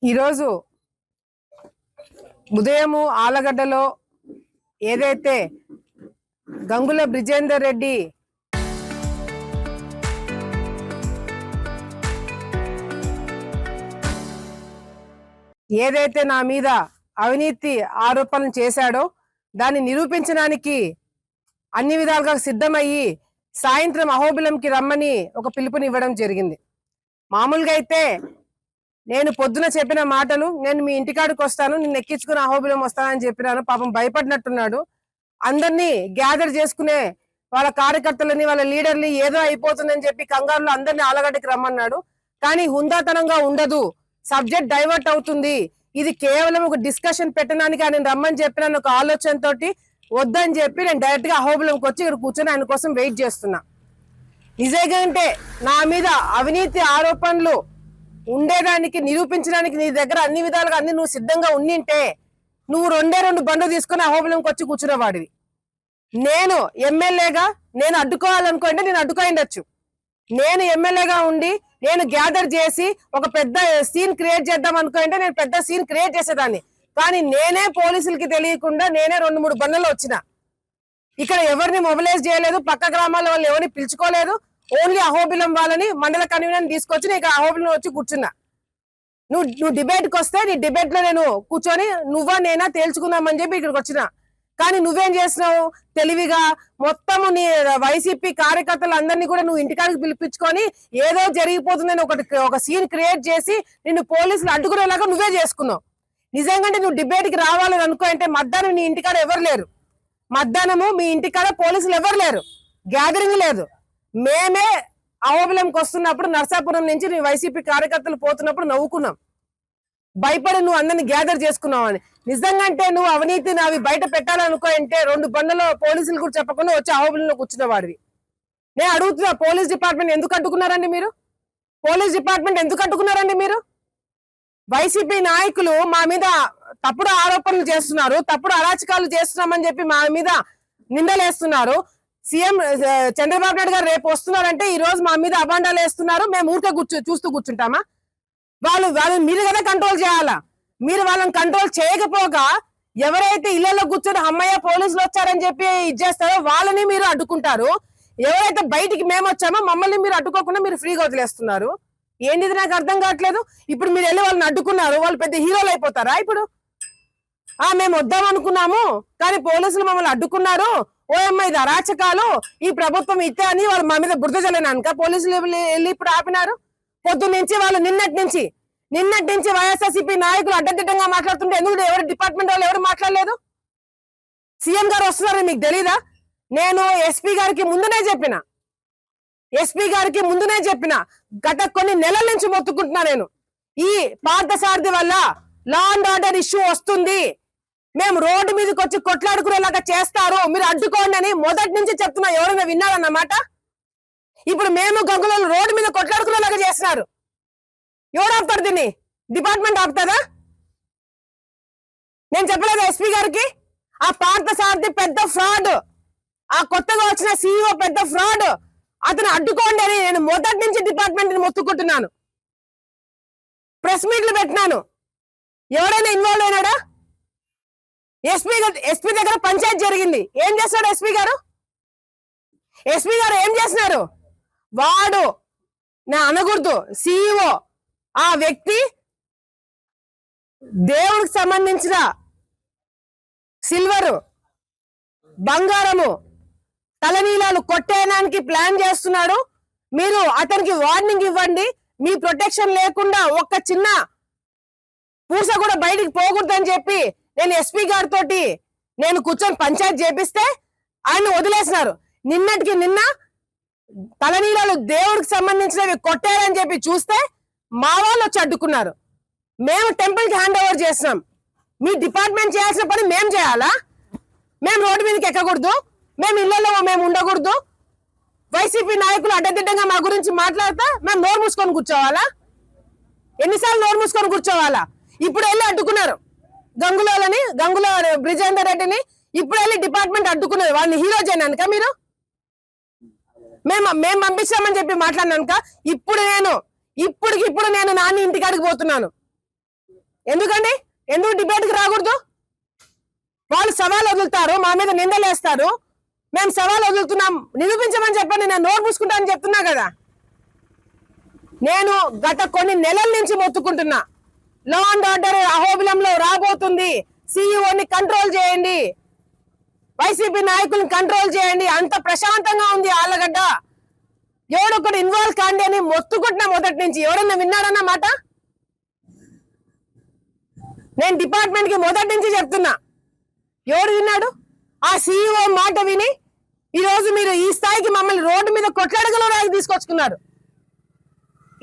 ఈరోజు ఉదయము ఆలగడ్డలో ఏదైతే గంగుల బ్రిజేందర్ రెడ్డి ఏదైతే నా మీద అవినీతి ఆరోపణలు చేశాడో దాన్ని నిరూపించడానికి అన్ని విధాలుగా సిద్ధమయ్యి సాయంత్రం అహోబిలంకి రమ్మని ఒక పిలుపునివ్వడం జరిగింది. మామూలుగా అయితే నేను పొద్దున చెప్పిన మాటలు, నేను మీ ఇంటికాడికి వస్తాను, నిన్ను ఎక్కించుకుని అహోబిలం వస్తానని చెప్పినాను. పాపం భయపడినట్టున్నాడు. అందరినీ గ్యాదర్ చేసుకునే వాళ్ళ కార్యకర్తలని, వాళ్ళ లీడర్ని ఏదో అయిపోతుందని చెప్పి కంగారులో అందరినీ ఆలగడ్డకి రమ్మన్నాడు. కానీ హుందాతనంగా ఉండదు, సబ్జెక్ట్ డైవర్ట్ అవుతుంది, ఇది కేవలం ఒక డిస్కషన్ పెట్టడానికి ఆయన రమ్మని చెప్పిన ఒక ఆలోచనతో వద్దని చెప్పి నేను డైరెక్ట్ గా అహోబిలంకి వచ్చి ఇక్కడ కూర్చొని ఆయన కోసం వెయిట్ చేస్తున్నా. నిజంగా అంటే నా మీద అవినీతి ఆరోపణలు ఉండేదానికి నిరూపించడానికి నీ దగ్గర అన్ని విధాలుగా అన్ని నువ్వు సిద్ధంగా ఉండింటే నువ్వు రెండు బండ్లు తీసుకుని అహోబిలంకి వచ్చి కూర్చునేవాడివి. నేను ఎమ్మెల్యేగా నేను అడ్డుకోవాలనుకుంటే నేను అడ్డుకోండొచ్చు. నేను ఎమ్మెల్యేగా ఉండి నేను గ్యాదర్ చేసి ఒక పెద్ద సీన్ క్రియేట్ చేద్దాం అనుకుంటే నేను పెద్ద సీన్ క్రియేట్ చేసేదాన్ని. కానీ నేనే పోలీసులకి తెలియకుండా నేనే 2-3 బండ్లలో వచ్చిన. ఇక్కడ ఎవరిని మొబిలైజ్ చేయలేదు, పక్క గ్రామాల వాళ్ళు ఎవరిని పిలుచుకోలేదు. ఓన్లీ అహోబిలం వాళ్ళని మండల కన్వీనర్ తీసుకొచ్చి నేను అహోబిలం వచ్చి కూర్చున్నా. నువ్వు డిబేట్కి వస్తే నీ డిబేట్ లో నేను కూర్చొని నువ్వా నేనా తేల్చుకుందామని చెప్పి ఇక్కడికి వచ్చిన. కానీ నువ్వేం చేసినావు, తెలివిగా మొత్తము నీ వైసీపీ కార్యకర్తలు అందరినీ కూడా నువ్వు ఇంటికాడికి పిలిపించుకొని ఏదో జరిగిపోతుందని ఒక సీన్ క్రియేట్ చేసి నిన్ను పోలీసులు అడ్డుకునేలాగా నువ్వే చేసుకున్నావు. నిజంగా నువ్వు డిబేట్కి రావాలని అనుకో అంటే మధ్యాహ్నం నీ ఇంటికాడ ఎవరు లేరు, మధ్యాహ్నము మీ ఇంటికాడ పోలీసులు ఎవరు లేరు, గ్యాదరింగ్ లేదు. మేమే అహోబిలంకి వస్తున్నప్పుడు నర్సాపురం నుంచి నీ వైసీపీ కార్యకర్తలు పోతున్నప్పుడు నవ్వుకున్నాం, భయపడి నువ్వు అందరిని గ్యాదర్ చేసుకున్నావు అని. నిజంగా అంటే నువ్వు అవినీతిని అవి బయట పెట్టాలనుకో అంటే 2 బండ్లలో పోలీసులు కూడా చెప్పకుండా వచ్చి అహోబిలంలో కూర్చున్నవాడివి. నేను అడుగుతున్నా, పోలీస్ డిపార్ట్మెంట్ ఎందుకు అడ్డుకున్నారండి మీరు? పోలీస్ డిపార్ట్మెంట్ ఎందుకు అడ్డుకున్నారండి మీరు? వైసీపీ నాయకులు మా మీద తప్పుడు ఆరోపణలు చేస్తున్నారు, తప్పుడు అరాచకాలు చేస్తున్నామని చెప్పి మా మీద నిందలేస్తున్నారు. సీఎం చంద్రబాబు నాయుడు గారు రేపు వస్తున్నారంటే ఈ రోజు మా మీద అబాండాలు వేస్తున్నారు. మేము ఊరికే చూస్తూ కూర్చుంటామా? వాళ్ళని మీరు కదా కంట్రోల్ చేయాలా. మీరు వాళ్ళని కంట్రోల్ చేయకపోగా ఎవరైతే ఇళ్లలో కూర్చొని అమ్మయ్య పోలీసులు వచ్చారని చెప్పి ఇచ్చేస్తారో వాళ్ళని మీరు అడ్డుకుంటారు. ఎవరైతే బయటికి మేము వచ్చామో మమ్మల్ని మీరు అడ్డుకోకుండా మీరు ఫ్రీగా వదిలేస్తున్నారు. ఏంటిది నాకు అర్థం కావట్లేదు. ఇప్పుడు మీరు వెళ్ళి వాళ్ళని అడ్డుకున్నారు, వాళ్ళు పెద్ద హీరోలు అయిపోతారా? ఇప్పుడు మేము వద్దాం అనుకున్నాము కానీ పోలీసులు మమ్మల్ని అడ్డుకున్నారు, ఓయమ్మ ఇది అరాచకాలు, ఈ ప్రభుత్వం ఇస్తే అని వాళ్ళు మా మీద బురద జల్లినాక పోలీసులు వెళ్ళి ఇప్పుడు ఆపినారు. పొద్దున్న నుంచి వాళ్ళు నిన్నటి నుంచి వైఎస్ఆర్సీపీ నాయకులు అడ్డదిడ్డంగా మాట్లాడుతుంటే ఎందుకు ఎవరు డిపార్ట్మెంట్ వాళ్ళు ఎవరు మాట్లాడలేదు? సీఎం గారు వస్తున్నారని మీకు తెలీదా? నేను ఎస్పీ గారికి ముందునే చెప్పిన గత కొన్ని నెలల నుంచి మొత్తుకుంటున్నా. నేను ఈ పార్థసారథి వల్ల లా అండ్ ఆర్డర్ ఇష్యూ వస్తుంది, మేము రోడ్డు మీదకి వచ్చి కొట్లాడుకునేలాగా చేస్తారు, మీరు అడ్డుకోండి అని మొదటి నుంచి చెప్తున్నా. ఎవరైనా విన్నారన్నమాట? ఇప్పుడు మేము గంగులలో రోడ్డు మీద కొట్లాడుకునేలాగా చేస్తున్నారు. ఎవరు ఆపుతారు దీన్ని? డిపార్ట్మెంట్ ఆపుతుందా? నేను చెప్పలేదు ఎస్పీ గారికి ఆ పార్థసారథి పెద్ద ఫ్రాడ్, ఆ కొత్తగా వచ్చిన సీఈఓ పెద్ద ఫ్రాడ్, అతను అడ్డుకోండి అని నేను మొదటి నుంచి డిపార్ట్మెంట్ ని మొత్తుకుంటున్నాను. ప్రెస్ మీట్లు పెట్టినాను. ఎవరైనా ఇన్వాల్వ్ అయినాడా? ఎస్పీ దగ్గర పంచాయతీ జరిగింది. ఏం చేస్తాడు ఎస్పీ గారు ఏం చేస్తున్నారు? వాడు నా అనకూడదు సీఈఓ, ఆ వ్యక్తి దేవుడికి సంబంధించిన సిల్వరు, బంగారము, తలనీలాలు కొట్టేయడానికి ప్లాన్ చేస్తున్నాడు. మీరు అతనికి వార్నింగ్ ఇవ్వండి. మీ ప్రొటెక్షన్ లేకుండా ఒక్క చిన్న పూస కూడా బయటికి పోకూడదని చెప్పి నేను ఎస్పీ గారితో నేను కూర్చొని పంచాయతీ చేపిస్తే ఆయన వదిలేసినారు. నిన్నటికి నిన్న తలనీలాలు దేవుడికి సంబంధించినవి కొట్టారని చెప్పి చూస్తే మా వాళ్ళు వచ్చి అడ్డుకున్నారు. మేము టెంపుల్ కి హ్యాండ్ ఓవర్ చేస్తున్నాం. మీ డిపార్ట్మెంట్ చేయాల్సిన పని మేము చేయాలా? మేము రోడ్డు మీదకి ఎక్కకూడదు, మేము ఇళ్లలో మేము ఉండకూడదు, వైసీపీ నాయకులు అడ్డదిడ్డంగా మా గురించి మాట్లాడితే మేము నోరు మూసుకొని కూర్చోవాలా? ఎన్నిసార్లు నోరు మూసుకొని కూర్చోవాలా? ఇప్పుడు వెళ్ళి అడ్డుకున్నారు గంగుల బ్రిజేందర్ రెడ్డిని. ఇప్పుడు వెళ్ళి డిపార్ట్మెంట్ అడ్డుకున్నారు. వాళ్ళని హీరో చేయడానిక మీరు? మేము పంపించామని చెప్పి మాట్లాడినాక ఇప్పుడు నేను నాన్న ఇంటికాడికి పోతున్నాను. ఎందుకండి? ఎందుకు డిబేట్కి రాకూడదు? వాళ్ళు సవాల్ వదులుతారు, మా మీద నిందలేస్తారు, మేము సవాల్ వదులుతున్నాం, నిరూపించమని చెప్పండి. నేను నోరు పూసుకుంటానని చెప్తున్నా కదా. నేను గత కొన్ని నెలల నుంచి మొత్తుకుంటున్నా, లా అండ్ ఆర్డర్ అహోబిలంలో రాబోతుంది, సిఇఓని కంట్రోల్ చేయండి, వైసీపీ నాయకులను కంట్రోల్ చేయండి, అంత ప్రశాంతంగా ఉంది ఆళ్ళగడ్డ, ఎవడొక్కడు ఇన్వాల్వ్ కాండి అని మొత్తుకుంటున్నా మొదటి నుంచి. ఎవరన్నా విన్నాడన్న మాట? నేను డిపార్ట్మెంట్ కి మొదటి నుంచి చెప్తున్నా, ఎవరు విన్నాడు? ఆ సిఇఓ మాట విని ఈ రోజు మీరు ఈ స్థాయికి మమ్మల్ని రోడ్డు మీద కొట్లాడగల తీసుకొచ్చుకున్నారు.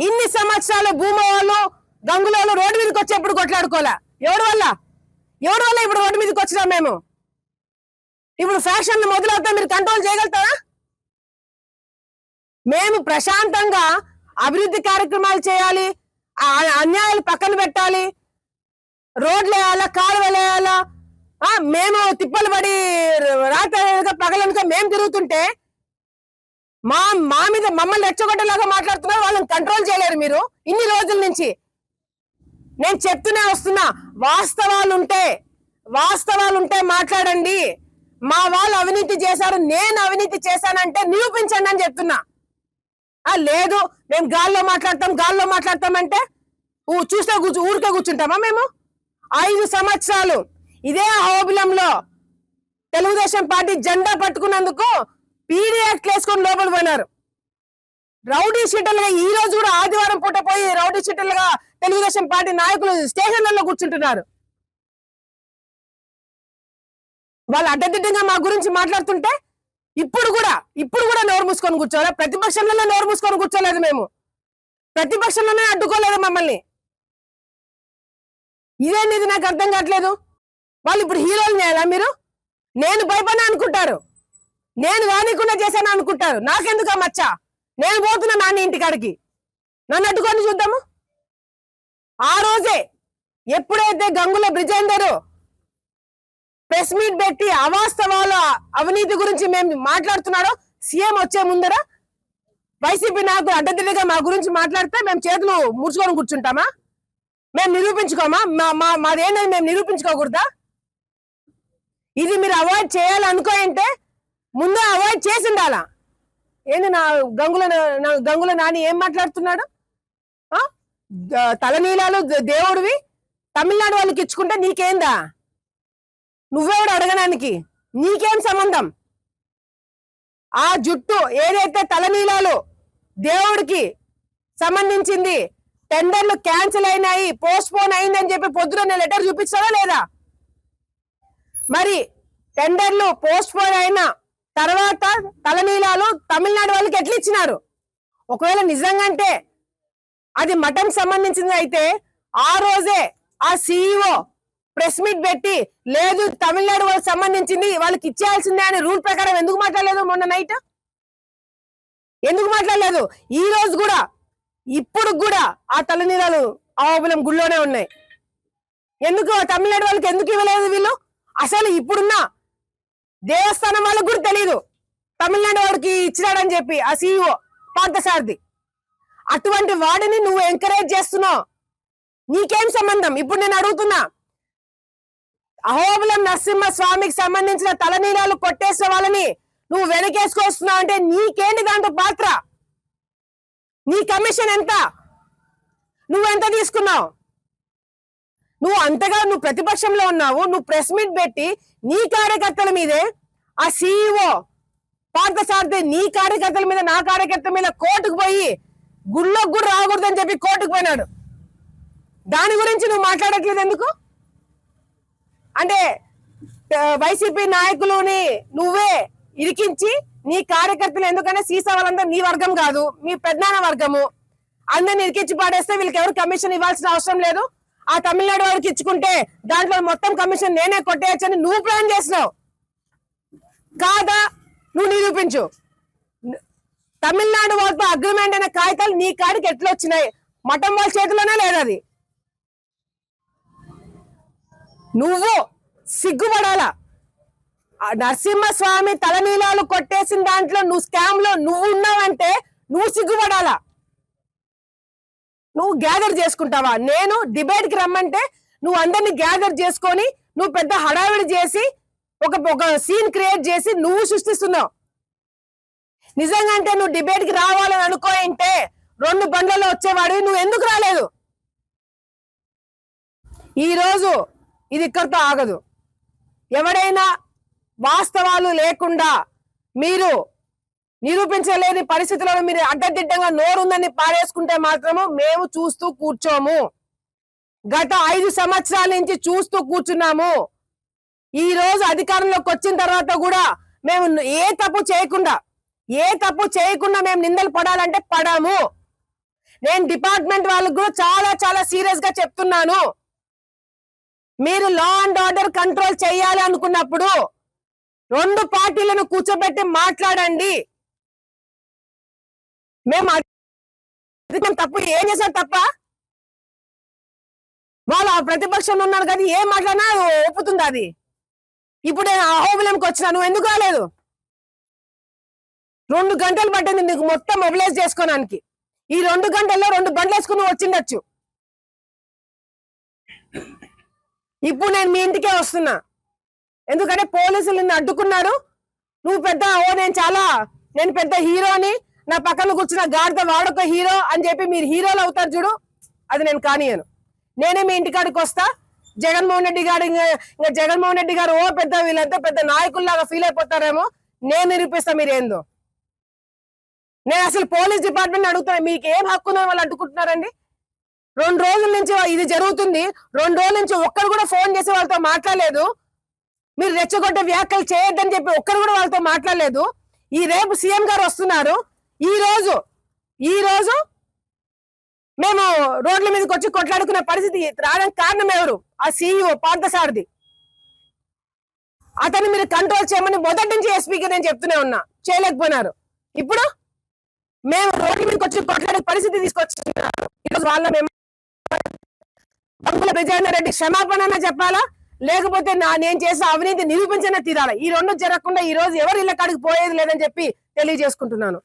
ఇన్ని సంవత్సరాలు భూమా వాళ్ళు, గంగుల వాళ్ళు రోడ్డు మీదకి వచ్చి ఎప్పుడు కొట్లాడుకోలే. ఎవరి వల్ల ఇప్పుడు రోడ్డు మీదకి వచ్చినా మేము? ఇప్పుడు ఫ్యాషన్లు మొదలవుతా మీరు కంట్రోల్ చేయగలుగుతారా? మేము ప్రశాంతంగా అభివృద్ధి కార్యక్రమాలు చేయాలి, అన్యాయాలు పక్కన పెట్టాలి, రోడ్లు వేయాలా, కాలువలు వేయాలా, మేము తిప్పలు పడి రాత్రి పగలనుక మేము తిరుగుతుంటే మా మీద మమ్మల్ని రెచ్చగొట్టేలాగా మాట్లాడుతున్నారు. వాళ్ళని కంట్రోల్ చేయలేరు మీరు ఇన్ని రోజుల నుంచి. నేను చెప్తూనే వస్తున్నా, వాస్తవాలు ఉంటే మాట్లాడండి. మా వాళ్ళు అవినీతి చేశారు, నేను అవినీతి చేశానంటే నిరూపించండి అని చెప్తున్నా. లేదు మేము గాల్లో మాట్లాడతాం అంటే చూస్తే ఊరికే కూర్చుంటామా? మేము 5 సంవత్సరాలు ఇదే అహోబిలంలో తెలుగుదేశం పార్టీ జెండా పట్టుకున్నందుకు పీడీ యాక్ట్ వేసుకొని లోపల పోయినారు. రౌడీ షీటర్లుగా ఈ రోజు కూడా ఆదివారం పూట పోయి రౌడీ షీటర్లుగా తెలుగుదేశం పార్టీ నాయకులు స్టేషన్లలో కూర్చుంటున్నారు. వాళ్ళు అడ్డదిడ్డంగా మా గురించి మాట్లాడుతుంటే ఇప్పుడు కూడా నోరు మూసుకొని కూర్చోవాలి. ప్రతిపక్షంలో నోరు మూసుకొని కూర్చోలేదు, మేము ప్రతిపక్షంలోనే అడ్డుకోలేదు మమ్మల్ని. ఇదేంటిది నాకు అర్థం కావట్లేదు. వాళ్ళు ఇప్పుడు హీరోలు చేయాలా? మీరు నేను భయపడినా అనుకుంటారు, నేను వానికుండా చేశాను అనుకుంటారు. నాకెందుకు ఆ మచ్చ? నేను పోతున్నా నాన్న ఇంటికాడికి, నన్ను అడ్డుకొని చూద్దాము. ఆ రోజే ఎప్పుడైతే గంగుల బ్రిజేందర్ ప్రెస్ మీట్ పెట్టి అవాస్తవాల అవినీతి గురించి మేము మాట్లాడుతున్నాడో, సీఎం వచ్చే ముందర వైసీపీ నాకు అడ్డదిడ్డగా మా గురించి మాట్లాడితే మేము చేతులు ముడుచుకొని కూర్చుంటామా? మేము నిరూపించుకోమా? మాదేంటని మేము నిరూపించుకోకూడదా? ఇది మీరు అవాయిడ్ చేయాలనుకోంటే ముందే అవాయిడ్ చేసి ఉండాలా. ఏంది గంగుల నాని ఏం మాట్లాడుతున్నాడు? తలనీలాలు దేవుడివి తమిళనాడు వాళ్ళకి ఇచ్చుకుంటే నీకేందా? నువ్వెవడు అడగడానికి? నీకేం సంబంధం? ఆ జుట్టు ఏదైతే తలనీలాలు దేవుడికి సంబంధించింది, టెండర్లు క్యాన్సిల్ అయినాయి, పోస్ట్ పోన్ అయిందని చెప్పి పొద్దున లెటర్ చూపించారా లేదా? మరి టెండర్లు పోస్ట్ పోన్ అయిన తర్వాత తలనీలాలు తమిళనాడు వాళ్ళకి ఎట్లా ఇచ్చినారు? ఒకవేళ నిజంగా అది మటన్ సంబంధించింది అయితే ఆ రోజే ఆ సిఇఓ ప్రెస్ మీట్ పెట్టి లేదు తమిళనాడు వాళ్ళకి సంబంధించింది వాళ్ళకి ఇచ్చేయాల్సిందే అని రూల్ ప్రకారం ఎందుకు మాట్లాడలేదు? మొన్న నైట్ ఎందుకు మాట్లాడలేదు? ఈ రోజు కూడా ఇప్పుడు కూడా ఆ తలనీలాలు అహోబిలం గుళ్ళోనే ఉన్నాయి. ఎందుకు తమిళనాడు వాళ్ళకి ఎందుకు ఇవ్వలేదు వీళ్ళు? అసలు ఇప్పుడున్న దేవస్థానం వాళ్ళకు కూడా తెలియదు తమిళనాడు వాడికి ఇచ్చినాడని చెప్పి ఆ సిఇఓ పార్థసారథి. అటువంటి వాడిని నువ్వు ఎంకరేజ్ చేస్తున్నావు, నీకేం సంబంధం? ఇప్పుడు నేను అడుగుతున్నా, అహోబిలం నరసింహ స్వామికి సంబంధించిన తలనీలాలు కొట్టేసిన వాళ్ళని నువ్వు వెనకేసుకొస్తున్నావు అంటే నీకేంటి దాంట్లో పాత్ర? నీ కమిషన్ ఎంత? నువ్వెంత తీసుకున్నావు? నువ్వు ప్రతిపక్షంలో ఉన్నావు, నువ్వు ప్రెస్ మీట్ పెట్టి నీ కార్యకర్తల మీదే ఆ సిఇఓ పార్థసారథి నీ కార్యకర్తల మీద నా కార్యకర్తల మీద కోర్టుకు పోయి గుళ్ళోకి కూడా రాకూడదని చెప్పి కోర్టుకు పోయినాడు. దాని గురించి నువ్వు మాట్లాడట్లేదు ఎందుకు? అంటే వైసీపీ నాయకులని నువ్వే ఇరికించి నీ కార్యకర్తలు, ఎందుకంటే సీసా వాళ్ళంతా నీ వర్గం కాదు, మీ పెద్దనాన్న వర్గము, అందరిని ఇరికించి పాడేస్తే వీళ్ళకి ఎవరు కమిషన్ ఇవ్వాల్సిన అవసరం లేదు, ఆ తమిళనాడు వాడికి ఇచ్చుకుంటే దాంట్లో మొత్తం కమిషన్ నేనే కొట్టేయచ్చని నువ్వు ప్లాన్ చేసినావు కాదా? నువ్వు నిరూపించు. తమిళనాడు వాళ్ళతో అగ్రిమెంట్ అనే కాగితాలు నీ కాడికి ఎట్లా వచ్చినాయి? మటన్ వాళ్ళ చేతిలోనే లేదు అది. నువ్వు సిగ్గుపడాలా? నరసింహస్వామి తలనీలాలు కొట్టేసిన దాంట్లో నువ్వు స్కామ్ లో నువ్వు ఉన్నావంటే నువ్వు సిగ్గుపడాలా? నువ్వు గ్యాదర్ చేసుకుంటావా? నేను డిబేట్ కి రమ్మంటే నువ్వు అందరిని గ్యాదర్ చేసుకొని నువ్వు పెద్ద హడావిడి చేసి ఒక సీన్ క్రియేట్ చేసి నువ్వు సృష్టిస్తున్నావు. నిజంగా అంటే నువ్వు డిబేట్ కి రావాలని అనుకోయింటే 2 బండ్లలో వచ్చేవాడు, నువ్వు ఎందుకు రాలేదు? ఈ రోజు ఇది ఇక్కడితో ఆగదు. ఎవడైనా వాస్తవాలు లేకుండా మీరు నిరూపించలేని పరిస్థితుల్లో మీరు అడ్డదిడ్డంగా నోరుందని పారేసుకుంటే మాత్రము మేము చూస్తూ కూర్చోము. గత 5 సంవత్సరాల నుంచి చూస్తూ కూర్చున్నాము. ఈ రోజు అధికారంలోకి వచ్చిన తర్వాత కూడా మేము ఏ తప్పు చేయకుండా మేము నిందలు పడాలంటే పడాము. నేను డిపార్ట్మెంట్ వాళ్ళకు కూడా చాలా చాలా సీరియస్ గా చెప్తున్నాను. మీరు లా అండ్ ఆర్డర్ కంట్రోల్ చేయాలి అనుకున్నప్పుడు 2 పార్టీలను కూర్చోబెట్టి మాట్లాడండి. మేము తప్పు ఏం చేశారు తప్ప? వాళ్ళు ఆ ప్రతిపక్షంలో ఉన్నారు కదా, ఏం మాట్లాడినా ఒప్పుతుంది అది. ఇప్పుడు నేను అహోబిలంకి వచ్చినా, నువ్వు ఎందుకు రాలేదు? 2 గంటలు పట్టింది నీకు మొత్తం మొబిలైజ్ చేసుకోవడానికి. ఈ 2 గంటల్లో 2 బండ్లు వేసుకుని వచ్చిండొచ్చు. ఇప్పుడు నేను మీ ఇంటికే వస్తున్నా, ఎందుకంటే పోలీసులు నిన్ను అడ్డుకున్నారు. నువ్వు పెద్ద నేను పెద్ద హీరోని, నా పక్కన కూర్చున్న గాడిద వాడొక హీరో అని చెప్పి మీరు హీరోలు అవుతారు చూడు, అది నేను కానియను. నేనే మీ ఇంటికాడికి వస్తా. జగన్మోహన్ రెడ్డి గారు వీళ్ళంతా పెద్ద నాయకుల్లాగా ఫీల్ అయిపోతారేమో, నేను నిరూపిస్తా మీరేందో. నేను అసలు పోలీస్ డిపార్ట్మెంట్ అడుగుతున్నా, మీకు ఏం హక్కు ఉందని వాళ్ళు అడ్డుకుంటున్నారండి? 2 రోజుల నుంచి ఇది జరుగుతుంది. 2 రోజుల నుంచి ఒక్కరు కూడా ఫోన్ చేసి వాళ్ళతో మాట్లాడలేదు. మీరు రెచ్చగొట్టే వ్యాఖ్యలు చేయొద్దని చెప్పి ఒక్కరు కూడా వాళ్ళతో మాట్లాడలేదు. ఈ రేపు సీఎం గారు వస్తున్నారు. ఈ రోజు మేము రోడ్ల మీదకి వచ్చి కొట్లాడుకునే పరిస్థితి రావడానికి కారణం ఎవరు? ఆ CEO పార్థసారథి. అతన్ని మీరు కంట్రోల్ చేయమని మొదటి నుంచి ఎస్పీకి నేను చెప్తూనే ఉన్నా, చేయలేకపోయినారు. ఇప్పుడు మేము రోడ్ల మీదకి వచ్చి కొట్లాడే పరిస్థితి తీసుకొచ్చున్నారు. ఈరోజు వాళ్ళ మేము బంకుల విజయనారెడ్డి క్షమాపణ చెప్పాలా, లేకపోతే నేను చేసిన అవినీతి నిరూపించనే తీరాలా. ఈ 2 జరగకుండా ఈ రోజు ఎవరు ఇళ్ళ కాడికి పోయేది లేదని చెప్పి తెలియజేసుకుంటున్నాను.